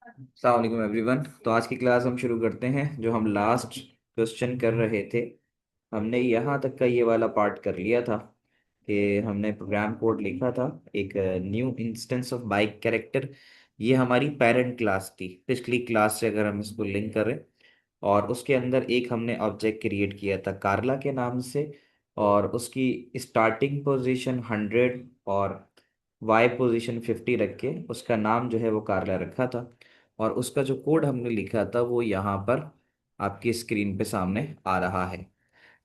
अस्सलाम वालेकुम एवरीवन। तो आज की क्लास हम शुरू करते हैं। जो हम लास्ट क्वेश्चन कर रहे थे, हमने यहाँ तक का ये वाला पार्ट कर लिया था कि हमने प्रोग्राम कोड लिखा था एक new instance of bike character. ये हमारी पेरेंट क्लास थी पिछली क्लास से, अगर हम इसको लिंक करें। और उसके अंदर एक हमने ऑब्जेक्ट क्रिएट किया था कार्ला के नाम से, और उसकी स्टार्टिंग पोजीशन 100 और वाई पोजीशन 50 रख के उसका नाम जो है वो कार्ला रखा था। और उसका जो कोड हमने लिखा था वो यहाँ पर आपकी स्क्रीन पे सामने आ रहा है।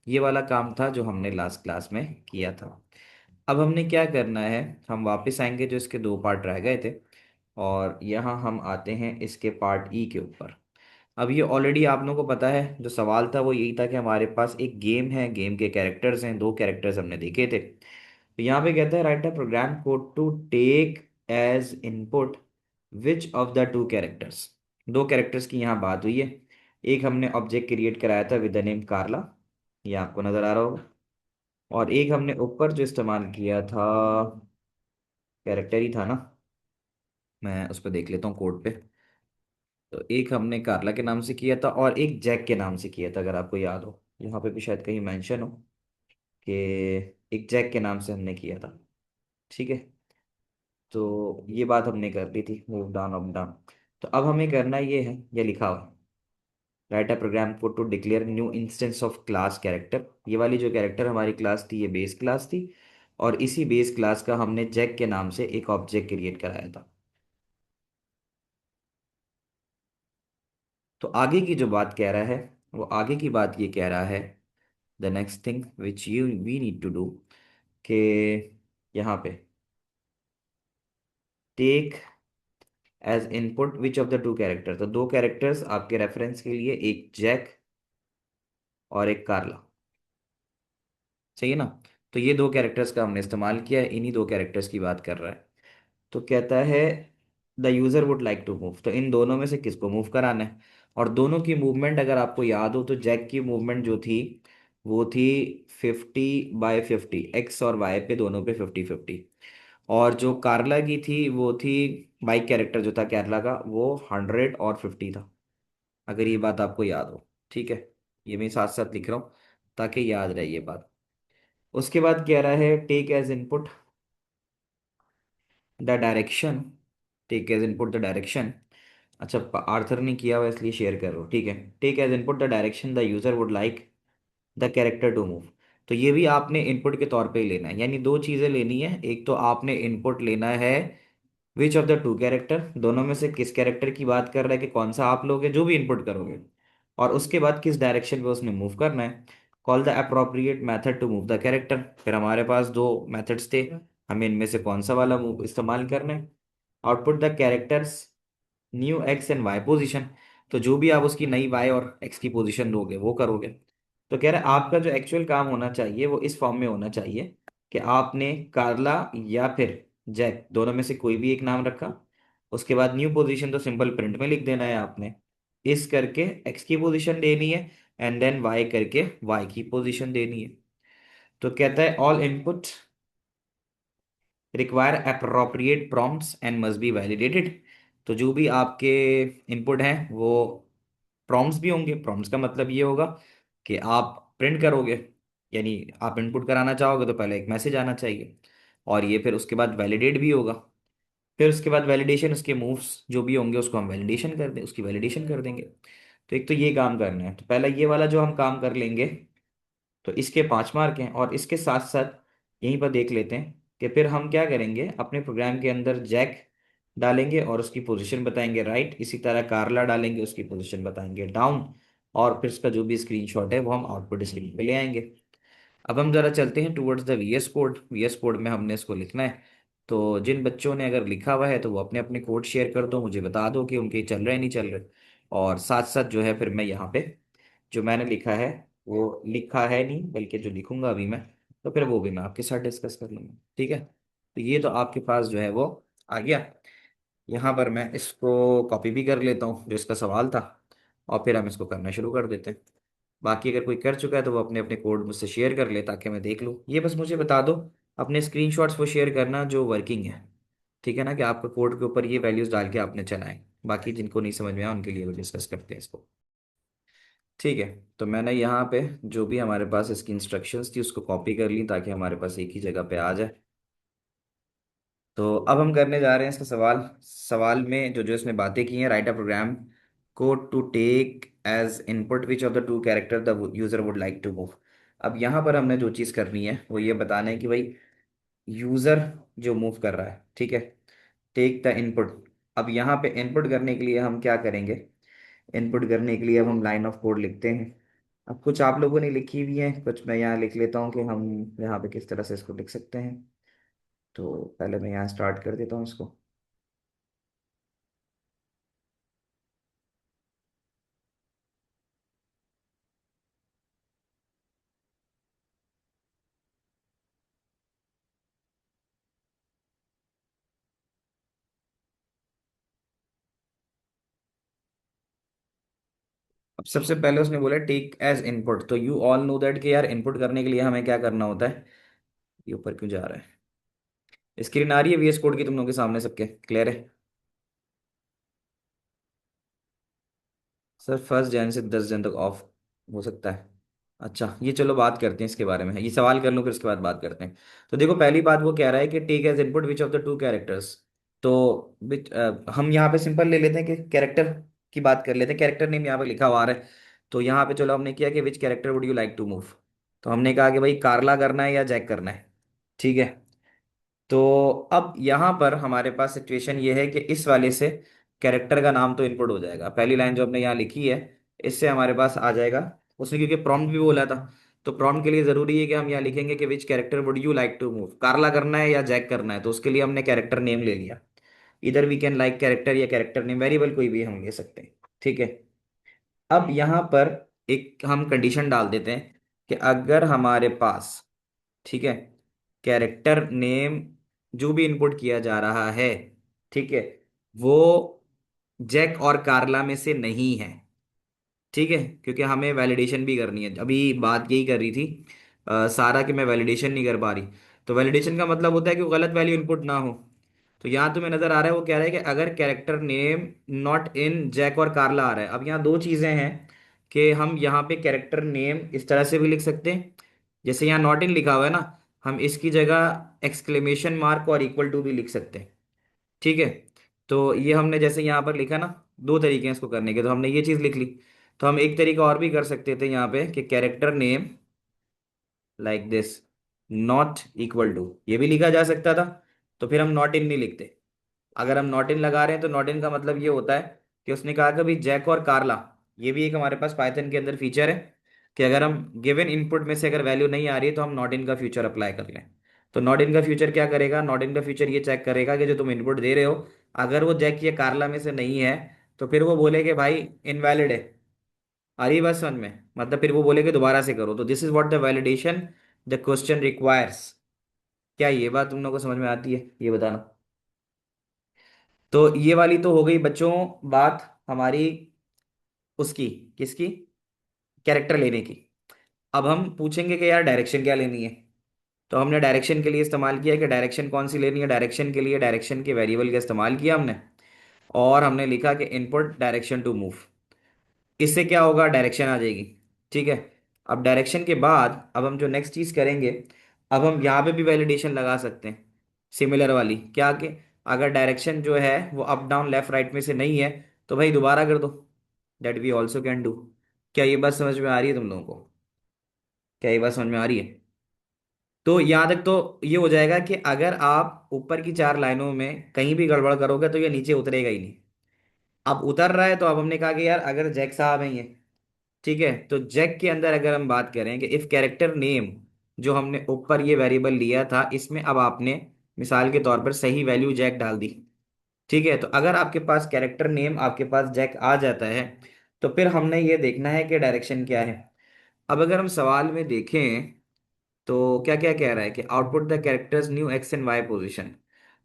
ये वाला काम था जो हमने लास्ट क्लास में किया था। अब हमने क्या करना है, हम वापस आएंगे जो इसके दो पार्ट रह गए थे, और यहाँ हम आते हैं इसके पार्ट ई के ऊपर। अब ये ऑलरेडी आप लोगों को पता है, जो सवाल था वो यही था कि हमारे पास एक गेम है, गेम के कैरेक्टर्स हैं, दो कैरेक्टर्स हमने देखे थे। तो यहाँ पे कहता है write a program code to take as input which of the two characters. दो कैरेक्टर्स की यहाँ बात हुई है। एक हमने ऑब्जेक्ट क्रिएट कराया था विद द नेम कार्ला, ये आपको नजर आ रहा होगा। और एक हमने ऊपर जो इस्तेमाल किया था, कैरेक्टर ही था ना, मैं उस पर देख लेता हूँ कोड पे। तो एक हमने कार्ला के नाम से किया था और एक जैक के नाम से किया था, अगर आपको याद हो। यहाँ पे भी शायद कहीं मेंशन हो कि एक जैक के नाम से हमने किया था। ठीक है, तो ये बात हमने कर ली थी, मूव डाउन अप डाउन। तो अब हमें करना ये है, ये लिखा हुआ है write a program code to declare new instance of class character. ये वाली जो कैरेक्टर हमारी क्लास थी, ये बेस क्लास थी, और इसी बेस क्लास का हमने जैक के नाम से एक ऑब्जेक्ट क्रिएट कराया था। तो आगे की जो बात कह रहा है, वो आगे की बात ये कह रहा है, the next thing which you we need to do, कि यहाँ पे take as input which of the two character. तो दो कैरेक्टर्स आपके रेफरेंस के लिए, एक जैक और एक कार्ला, सही है ना। तो ये दो कैरेक्टर्स का हमने इस्तेमाल किया है, इन्हीं दो कैरेक्टर्स की बात कर रहा है। तो कहता है the user would like to move, तो इन दोनों में से किसको मूव कराना है। और दोनों की मूवमेंट अगर आपको याद हो तो जैक की मूवमेंट जो थी वो थी 50/50, एक्स और वाई पे दोनों पे 50/50। और जो कार्ला की थी वो थी, बाइक कैरेक्टर जो था केरला का, वो 100 और 50 था, अगर ये बात आपको याद हो। ठीक है, ये मैं साथ साथ लिख रहा हूँ ताकि याद रहे ये बात। उसके बाद कह रहा है take as input the direction, take as input the direction. अच्छा, आर्थर ने किया हुआ इसलिए शेयर कर रहा हूँ, ठीक है। Take as input the direction the user would like the character to move. तो ये भी आपने इनपुट के तौर पे ही लेना है, यानी दो चीजें लेनी है। एक तो आपने इनपुट लेना है विच ऑफ द टू कैरेक्टर, दोनों में से किस कैरेक्टर की बात कर रहा है कि कौन सा आप लोगे जो भी इनपुट करोगे, और उसके बाद किस डायरेक्शन में उसने मूव करना है। Call the appropriate method to move the character. फिर हमारे पास दो मेथड्स थे, हमें इनमें से कौन सा वाला मूव इस्तेमाल करना है। Output the characters new X and Y position. तो जो भी आप उसकी नई वाई और एक्स की पोजीशन दोगे वो करोगे। तो कह रहे हैं आपका जो एक्चुअल काम होना चाहिए वो इस फॉर्म में होना चाहिए कि आपने कार्ला या फिर जैक दोनों में से कोई भी एक नाम रखा, उसके बाद न्यू पोजीशन तो सिंपल प्रिंट में लिख देना है आपने, इस करके एक्स की पोजीशन देनी है, एंड देन वाई करके वाई की पोजीशन देनी है। तो कहता है all input require appropriate prompts and must be validated. तो जो भी आपके इनपुट हैं वो प्रॉम्प्ट्स भी होंगे। प्रॉम्प्ट्स का मतलब ये होगा कि आप प्रिंट करोगे, यानी आप इनपुट कराना चाहोगे तो पहले एक मैसेज आना चाहिए, और ये फिर उसके बाद वैलिडेट भी होगा। फिर उसके बाद वैलिडेशन, उसके मूव्स जो भी होंगे उसको हम वैलिडेशन कर दें, उसकी वैलिडेशन कर देंगे। तो एक तो ये काम करना है, तो पहला ये वाला जो हम काम कर लेंगे, तो इसके 5 मार्क हैं। और इसके साथ साथ यहीं पर देख लेते हैं कि फिर हम क्या करेंगे, अपने प्रोग्राम के अंदर जैक डालेंगे और उसकी पोजीशन बताएंगे राइट, इसी तरह कार्ला डालेंगे, उसकी पोजीशन बताएंगे डाउन, और फिर उसका जो भी स्क्रीनशॉट है वो हम आउटपुट स्क्रीन पे ले आएंगे। अब हम जरा चलते हैं towards the VS code. VS code में हमने इसको लिखना है। तो जिन बच्चों ने अगर लिखा हुआ है तो वो अपने अपने कोड शेयर कर दो, मुझे बता दो कि उनके चल रहे हैं नहीं चल रहे। और साथ साथ जो है फिर मैं यहाँ पे जो मैंने लिखा है, वो लिखा है नहीं बल्कि जो लिखूंगा अभी मैं, तो फिर वो भी मैं आपके साथ डिस्कस कर लूंगा। ठीक है, तो ये तो आपके पास जो है वो आ गया। यहाँ पर मैं इसको कॉपी भी कर लेता हूँ जो इसका सवाल था, और फिर हम इसको करना शुरू कर देते हैं। बाकी अगर कोई कर चुका है तो वो अपने अपने कोड मुझसे शेयर कर ले ताकि मैं देख लूँ। ये बस मुझे बता दो अपने स्क्रीनशॉट्स वो शेयर करना जो वर्किंग है। ठीक है ना, कि आपका कोड के ऊपर ये वैल्यूज डाल के आपने चलाएं। बाकी जिनको नहीं समझ में आया उनके लिए वो डिस्कस करते हैं इसको। ठीक है। तो मैंने यहाँ पे जो भी हमारे पास इसकी इंस्ट्रक्शंस थी उसको कॉपी कर ली ताकि हमारे पास एक ही जगह पे आ जाए। तो अब हम करने जा रहे हैं इसका सवाल। सवाल में जो जो इसमें बातें की हैं, write a program code to take as input which of the two character the user would like to move. अब यहाँ पर हमने जो चीज़ करनी है वो ये बताना है कि भाई यूजर जो मूव कर रहा है, ठीक है, टेक द इनपुट। अब यहाँ पे इनपुट करने के लिए हम क्या करेंगे? इनपुट करने के लिए अब हम लाइन ऑफ कोड लिखते हैं। अब कुछ आप लोगों ने लिखी हुई है, कुछ मैं यहाँ लिख लेता हूँ कि हम यहाँ पे किस तरह से इसको लिख सकते हैं। तो पहले मैं यहाँ स्टार्ट कर देता हूँ इसको। अब सबसे पहले उसने बोला टेक एज इनपुट, तो यू ऑल नो दैट कि यार इनपुट करने के लिए हमें क्या करना होता है। ये ऊपर क्यों जा रहा है? स्क्रीन आ रही है VS कोड की तुम लोगों के सामने, सबके क्लियर है? सर 1 जनवरी से 10 जन तक ऑफ हो सकता है। अच्छा, ये चलो बात करते हैं इसके बारे में, ये सवाल कर लूँ फिर उसके बाद बात करते हैं। तो देखो पहली बात वो कह रहा है कि take as input which of the two characters. तो हम यहाँ पे सिंपल ले लेते हैं कि कैरेक्टर की बात कर लेते हैं। कैरेक्टर नेम यहाँ पे लिखा हुआ आ रहा है। तो यहाँ पे चलो हमने किया कि which character would you like to move. तो हमने कहा कि भाई कार्ला करना है या जैक करना है। ठीक है। तो अब यहाँ पर हमारे पास सिचुएशन ये है कि इस वाले से कैरेक्टर का नाम तो इनपुट हो जाएगा। पहली लाइन जो हमने यहाँ लिखी है इससे हमारे पास आ जाएगा। उसने क्योंकि प्रॉम्प्ट भी बोला था, तो प्रॉम्प्ट के लिए जरूरी है कि हम यहाँ लिखेंगे कि which character would you like to move, कार्ला करना है या जैक करना है। तो उसके लिए हमने कैरेक्टर नेम ले लिया। इधर वी कैन लाइक कैरेक्टर या कैरेक्टर नेम, वेरिएबल कोई भी हम ले सकते हैं। ठीक है। अब यहाँ पर एक हम कंडीशन डाल देते हैं कि अगर हमारे पास, ठीक है, कैरेक्टर नेम जो भी इनपुट किया जा रहा है, ठीक है, वो जैक और कार्ला में से नहीं है। ठीक है, क्योंकि हमें वैलिडेशन भी करनी है। अभी बात यही कर रही थी सारा कि मैं वैलिडेशन नहीं कर पा रही। तो वैलिडेशन का मतलब होता है कि वो गलत वैल्यू इनपुट ना हो। तो यहाँ तुम्हें नजर आ रहा है वो कह रहा है कि अगर character name not in Jack और कार्ला आ रहा है। अब यहाँ दो चीजें हैं कि हम यहाँ पे कैरेक्टर नेम इस तरह से भी लिख सकते हैं, जैसे यहाँ नॉट इन लिखा हुआ है ना, हम इसकी जगह एक्सक्लेमेशन मार्क और इक्वल टू भी लिख सकते हैं। ठीक है। तो ये हमने जैसे यहाँ पर लिखा ना, दो तरीके हैं इसको करने के, तो हमने ये चीज लिख ली। तो हम एक तरीका और भी कर सकते थे यहाँ पे कि character name like this not equal to, ये भी लिखा जा सकता था। तो फिर हम नॉट इन नहीं लिखते। अगर हम नॉट इन लगा रहे हैं तो नॉट इन का मतलब ये होता है कि उसने कहा कि भाई जैक और कार्ला, ये भी एक हमारे पास पाइथन के अंदर फीचर है कि अगर हम गिवन इनपुट में से अगर वैल्यू नहीं आ रही है तो हम नॉट इन का फ्यूचर अप्लाई कर लें। तो नॉट इन का फ्यूचर क्या करेगा? नॉट इन का फ्यूचर ये चेक करेगा कि जो तुम इनपुट दे रहे हो, अगर वो जैक या कार्ला में से नहीं है तो फिर वो बोले कि भाई इनवैलिड है। आ रही बात समझ में? मतलब फिर वो बोले कि दोबारा से करो। तो this is what the validation the question requires. क्या ये बात तुम लोगों को समझ में आती है? ये बताना। तो ये वाली तो हो गई बच्चों बात हमारी उसकी, किसकी? कैरेक्टर लेने की। अब हम पूछेंगे कि यार डायरेक्शन क्या लेनी है। तो हमने डायरेक्शन के लिए इस्तेमाल किया कि डायरेक्शन कौन सी लेनी है। डायरेक्शन के लिए डायरेक्शन के वेरिएबल का इस्तेमाल किया हमने, और हमने लिखा कि इनपुट डायरेक्शन टू मूव। इससे क्या होगा? डायरेक्शन आ जाएगी। ठीक है। अब डायरेक्शन के बाद अब हम जो नेक्स्ट चीज करेंगे, अब हम यहाँ पे भी वैलिडेशन लगा सकते हैं सिमिलर वाली। क्या कि अगर डायरेक्शन जो है वो अप डाउन लेफ्ट राइट में से नहीं है तो भाई दोबारा कर दो। That we also can do. क्या ये बात समझ में आ रही है तुम लोगों को? क्या ये बात समझ में आ रही है? तो यहाँ तक तो ये हो जाएगा कि अगर आप ऊपर की चार लाइनों में कहीं भी गड़बड़ करोगे तो ये नीचे उतरेगा ही नहीं। अब उतर रहा है तो अब हमने कहा कि यार अगर जैक साहब हैं ये, ठीक है, तो जैक के अंदर अगर हम बात करें कि इफ कैरेक्टर नेम जो हमने ऊपर ये वेरिएबल लिया था इसमें अब आपने मिसाल के तौर पर सही वैल्यू जैक डाल दी। ठीक है। तो अगर आपके पास कैरेक्टर नेम आपके पास जैक आ जाता है तो फिर हमने ये देखना है कि डायरेक्शन क्या है। अब अगर हम सवाल में देखें तो क्या क्या कह रहा है कि output the characters new X and Y position.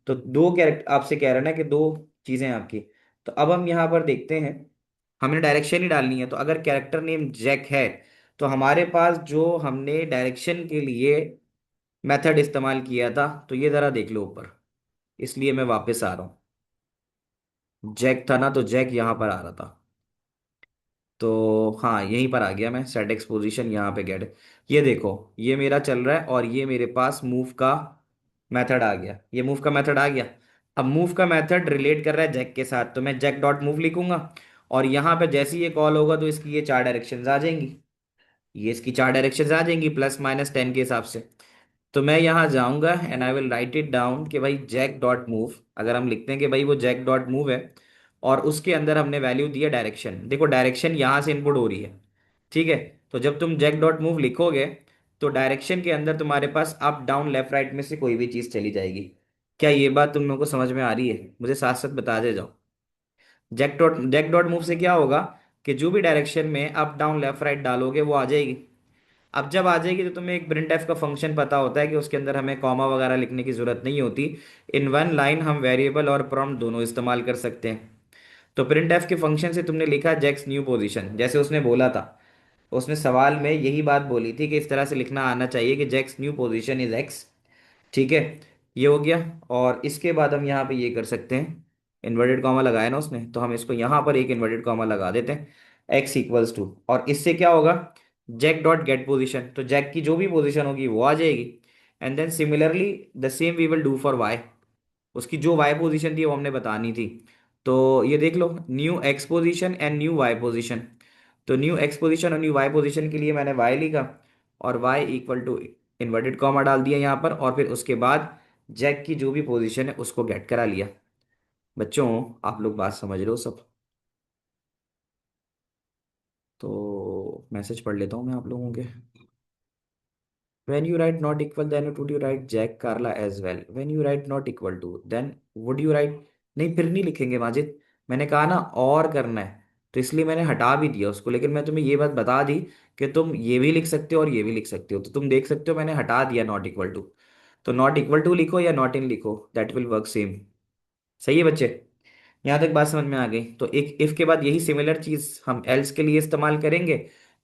तो दो कैरेक्टर आपसे कह रहा है ना कि दो चीजें आपकी। तो अब हम यहाँ पर देखते हैं, हमने डायरेक्शन ही डालनी है। तो अगर कैरेक्टर नेम जैक है तो हमारे पास जो हमने डायरेक्शन के लिए मेथड इस्तेमाल किया था, तो ये जरा देख लो ऊपर। इसलिए मैं वापस आ रहा हूँ। जैक था ना, तो जैक यहाँ पर आ रहा था। तो हाँ, यहीं पर आ गया मैं, सेट एक्सपोजिशन यहाँ पे गेट। ये देखो, ये मेरा चल रहा है और ये मेरे पास मूव का मेथड आ गया, ये मूव का मेथड आ गया। अब मूव का मेथड रिलेट कर रहा है जैक के साथ, तो मैं जैक डॉट मूव लिखूंगा। और यहाँ पे जैसे ही ये कॉल होगा तो इसकी ये चार डायरेक्शंस आ जाएंगी। ये इसकी चार डायरेक्शंस आ जाएंगी +-10 के हिसाब से। तो मैं यहाँ जाऊंगा and I will write it down कि भाई जैक डॉट मूव, अगर हम लिखते हैं कि भाई वो जैक डॉट मूव है, और उसके अंदर हमने वैल्यू दी है डायरेक्शन। देखो डायरेक्शन यहाँ से इनपुट हो रही है, ठीक है। तो जब तुम जैक डॉट मूव लिखोगे तो डायरेक्शन के अंदर तुम्हारे पास अप डाउन लेफ्ट राइट में से कोई भी चीज़ चली जाएगी। क्या ये बात तुम लोगों को समझ में आ रही है? मुझे साथ साथ बता दे जाओ। जैक डॉट मूव से क्या होगा कि जो भी डायरेक्शन में अप डाउन लेफ्ट राइट डालोगे वो आ जाएगी। अब जब आ जाएगी तो तुम्हें एक प्रिंट एफ का फंक्शन पता होता है कि उसके अंदर हमें कॉमा वगैरह लिखने की जरूरत नहीं होती। इन वन लाइन हम वेरिएबल और प्रॉम्प्ट दोनों इस्तेमाल कर सकते हैं। तो प्रिंट एफ के फंक्शन से तुमने लिखा जैक्स न्यू पोजीशन, जैसे उसने बोला था। उसने सवाल में यही बात बोली थी कि इस तरह से लिखना आना चाहिए कि Jack's new position is X. ठीक है, ये हो गया। और इसके बाद हम यहाँ पे ये कर सकते हैं, इन्वर्टेड कॉमा लगाया ना उसने, तो हम इसको यहाँ पर एक इन्वर्टेड कॉमा लगा देते हैं, एक्स इक्वल्स टू, और इससे क्या होगा, जैक डॉट गेट पोजिशन, तो जैक की जो भी पोजीशन होगी वो आ जाएगी। And then similarly the same we will do for Y, उसकी जो वाई पोजीशन थी वो हमने बतानी थी। तो ये देख लो, new X position and new Y position. तो न्यू एक्स पोजीशन और न्यू वाई पोजीशन के लिए मैंने वाई लिखा, और Y equal to inverted comma डाल दिया यहाँ पर, और फिर उसके बाद जैक की जो भी पोजीशन है उसको गेट करा लिया। बच्चों, आप लोग बात समझ रहे हो सब? तो मैसेज पढ़ लेता हूँ मैं आप लोगों के। When you write not equal, then would you write Jack Carla as well? When you write not equal to, then would you write? नहीं, फिर नहीं लिखेंगे माजिद। मैंने कहा ना और करना है, तो इसलिए मैंने हटा भी दिया उसको, लेकिन मैं तुम्हें ये बात बता दी कि तुम ये भी लिख सकते हो और ये भी लिख सकते हो, तो तुम देख सकते हो मैंने हटा दिया नॉट इक्वल टू। तो नॉट इक्वल टू लिखो या नॉट इन लिखो, दैट विल वर्क सेम। सही है बच्चे? यहाँ तक बात समझ में आ गई? तो एक इफ के बाद यही सिमिलर चीज हम एल्स के लिए इस्तेमाल करेंगे,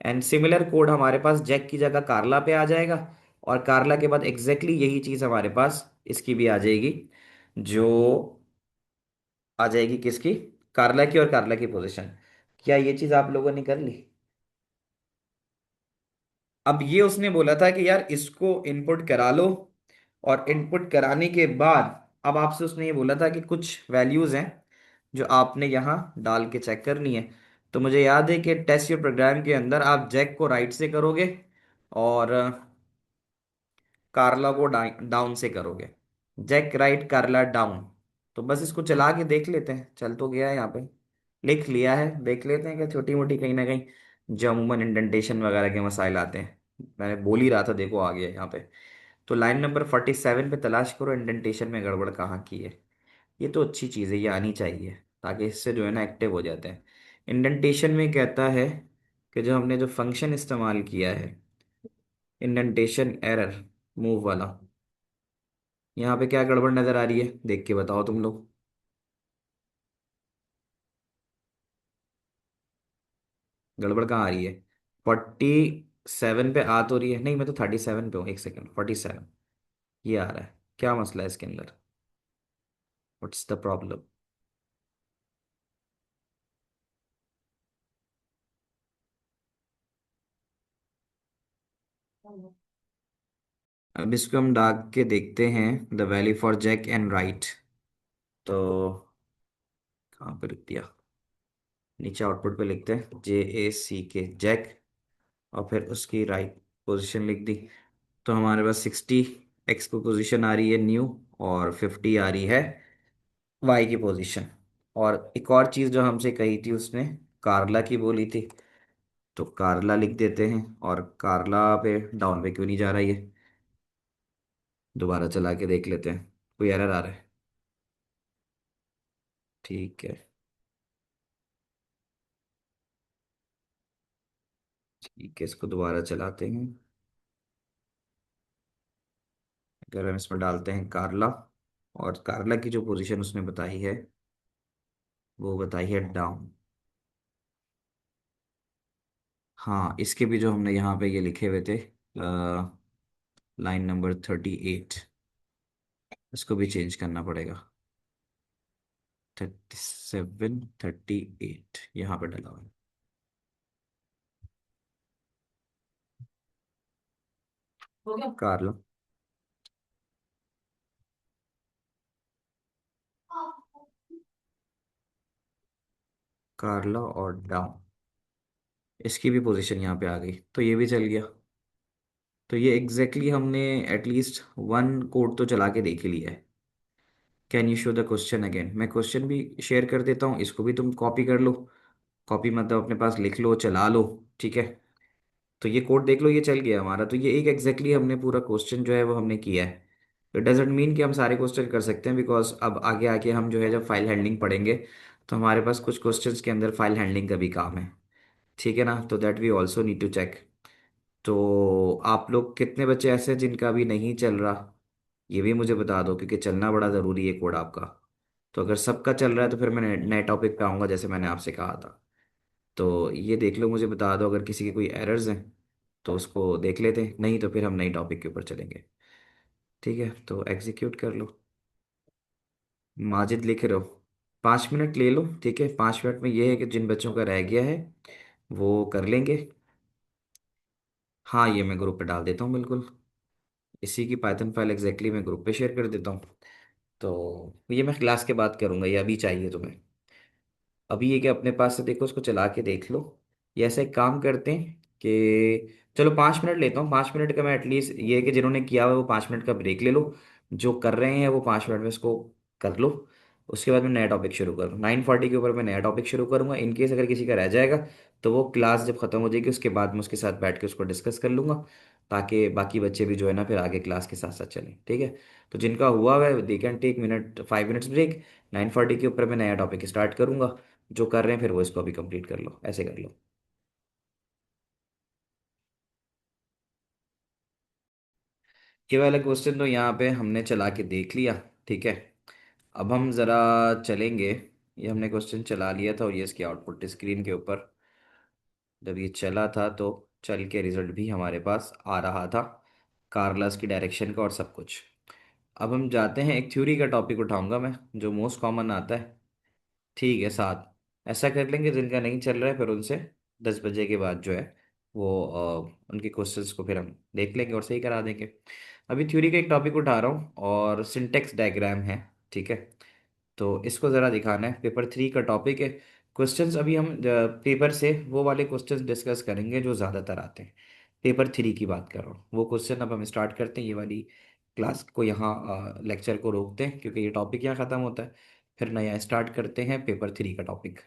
एंड सिमिलर कोड हमारे पास जैक की जगह कार्ला पे आ जाएगा। और कार्ला के बाद एग्जैक्टली यही चीज हमारे पास इसकी भी आ जाएगी, जो आ जाएगी किसकी, कार्ला की, और कार्ला की पोजीशन। क्या ये चीज आप लोगों ने कर ली? अब ये उसने बोला था कि यार इसको इनपुट करा लो, और इनपुट कराने के बाद अब आपसे उसने ये बोला था कि कुछ वैल्यूज हैं जो आपने यहाँ डाल के चेक करनी है। तो मुझे याद है कि टेस्ट योर प्रोग्राम के अंदर आप जैक को राइट से करोगे और कार्ला को डाउन से करोगे। जैक राइट, कार्ला डाउन। तो बस इसको चला के देख लेते हैं, चल तो गया है यहाँ पे, लिख लिया है, देख लेते हैं कि छोटी मोटी कहीं ना कहीं जो अमूमन इंडेंटेशन वगैरह के मसाइल आते हैं। मैंने बोल ही रहा था, देखो आ गया यहाँ पे। तो लाइन नंबर 47 पे तलाश करो इंडेंटेशन में गड़बड़ कहाँ की है। ये तो अच्छी चीज़ है, ये आनी चाहिए, ताकि इससे जो है ना एक्टिव हो जाते हैं। इंडेंटेशन में कहता है कि जो हमने जो फंक्शन इस्तेमाल किया है, इंडेंटेशन एरर मूव वाला, यहाँ पे क्या गड़बड़ नजर आ रही है, देख के बताओ तुम लोग। गड़बड़ कहाँ आ रही है? 47 पे आ तो रही है, नहीं मैं तो 37 पे हूँ, एक सेकेंड, 47 ये आ रहा है। क्या मसला है इसके अंदर? What's the problem? अब इसको हम डाल के देखते हैं, the value for Jack and right. तो कहाँ पे लिख दिया, नीचे आउटपुट पे लिखते हैं JACK जैक, और फिर उसकी राइट पोजीशन लिख दी। तो हमारे पास 60 एक्स की पोजीशन आ रही है न्यू, और 50 आ रही है वाई की पोजीशन। और एक और चीज़ जो हमसे कही थी उसने, कार्ला की बोली थी, तो कार्ला लिख देते हैं। और कार्ला पे डाउन पे क्यों नहीं जा रहा ये, दोबारा चला के देख लेते हैं, कोई एरर आ रहा है? ठीक है, ठीक है, इसको दोबारा चलाते हैं। अगर हम इसमें डालते हैं कार्ला, और कार्ला की जो पोजीशन उसने बताई है वो बताई है डाउन। हाँ, इसके भी जो हमने यहाँ पे ये लिखे हुए थे, लाइन नंबर 38, इसको भी चेंज करना पड़ेगा। 3738 यहाँ पे डला हुआ है। कार्लो, कार्ला और डाउन, इसकी भी पोजीशन यहाँ पे आ गई, तो ये भी चल गया। तो ये एग्जैक्टली हमने एटलीस्ट वन कोड तो चला के देख ही लिया है। Can you show the question again, मैं क्वेश्चन भी शेयर कर देता हूँ, इसको भी तुम कॉपी कर लो। कॉपी मतलब अपने पास लिख लो, चला लो। ठीक है, तो ये कोड देख लो, ये चल गया हमारा। तो ये एक एग्जैक्टली हमने पूरा क्वेश्चन जो है वो हमने किया है। इट डजेंट मीन कि हम सारे क्वेश्चन कर सकते हैं, बिकॉज अब आगे आके हम जो है जब फाइल हैंडलिंग पढ़ेंगे तो हमारे पास कुछ क्वेश्चंस के अंदर फाइल हैंडलिंग का भी काम है। ठीक है ना, तो that we also need to check. तो आप लोग कितने बच्चे ऐसे हैं जिनका अभी नहीं चल रहा, ये भी मुझे बता दो, क्योंकि चलना बड़ा ज़रूरी है कोड आपका। तो अगर सबका चल रहा है तो फिर मैं नए टॉपिक पे आऊँगा, जैसे मैंने आपसे कहा था। तो ये देख लो, मुझे बता दो अगर किसी के कोई एरर्स हैं, तो उसको देख लेते हैं, नहीं तो फिर हम नई टॉपिक के ऊपर चलेंगे। ठीक है, तो एग्जीक्यूट कर लो। माजिद लिख रहे हो, 5 मिनट ले लो। ठीक है, 5 मिनट में ये है कि जिन बच्चों का रह गया है वो कर लेंगे। हाँ, ये मैं ग्रुप पे डाल देता हूँ बिल्कुल। इसी की पाइथन फाइल एग्जैक्टली मैं ग्रुप पे शेयर कर देता हूँ। तो ये मैं क्लास के बाद करूँगा, ये अभी चाहिए तुम्हें? अभी ये कि अपने पास से देखो, उसको चला के देख लो। ये ऐसा एक काम करते हैं कि चलो 5 मिनट लेता हूँ। 5 मिनट का मैं एटलीस्ट, ये है कि जिन्होंने किया हुआ है वो 5 मिनट का ब्रेक ले लो। जो कर रहे हैं वो 5 मिनट में इसको कर लो। उसके बाद मैं नया टॉपिक शुरू करूँ, 9:40 के ऊपर मैं नया टॉपिक शुरू करूँगा। इन केस अगर किसी का रह जाएगा तो वो क्लास जब ख़त्म हो जाएगी उसके बाद मैं उसके साथ बैठ के उसको डिस्कस कर लूँगा, ताकि बाकी बच्चे भी जो है ना फिर आगे क्लास के साथ साथ चलें। ठीक है, तो जिनका हुआ हुआ है they can take minute 5 minutes break. 9:40 के ऊपर मैं नया टॉपिक स्टार्ट करूंगा। जो कर रहे हैं फिर वो इसको अभी कंप्लीट कर लो, ऐसे कर लो। ये वाला क्वेश्चन तो यहाँ पे हमने चला के देख लिया। ठीक है, अब हम ज़रा चलेंगे। ये हमने क्वेश्चन चला लिया था और ये इसकी आउटपुट स्क्रीन के ऊपर जब ये चला था तो चल के रिजल्ट भी हमारे पास आ रहा था, कार्लास की डायरेक्शन का और सब कुछ। अब हम जाते हैं, एक थ्योरी का टॉपिक उठाऊंगा मैं जो मोस्ट कॉमन आता है। ठीक है, 7। ऐसा कर लेंगे, जिनका नहीं चल रहा है फिर उनसे 10 बजे के बाद जो है वो उनके क्वेश्चंस को फिर हम देख लेंगे और सही करा देंगे। अभी थ्योरी का एक टॉपिक उठा रहा हूँ और सिंटेक्स डायग्राम है। ठीक है, तो इसको ज़रा दिखाना है, पेपर 3 का टॉपिक है। क्वेश्चंस अभी हम पेपर से वो वाले क्वेश्चंस डिस्कस करेंगे जो ज़्यादातर आते हैं। पेपर 3 की बात कर रहा हूँ, वो क्वेश्चन अब हम स्टार्ट करते हैं। ये वाली क्लास को यहाँ, लेक्चर को रोकते हैं क्योंकि ये टॉपिक यहाँ ख़त्म होता है। फिर नया स्टार्ट करते हैं पेपर 3 का टॉपिक।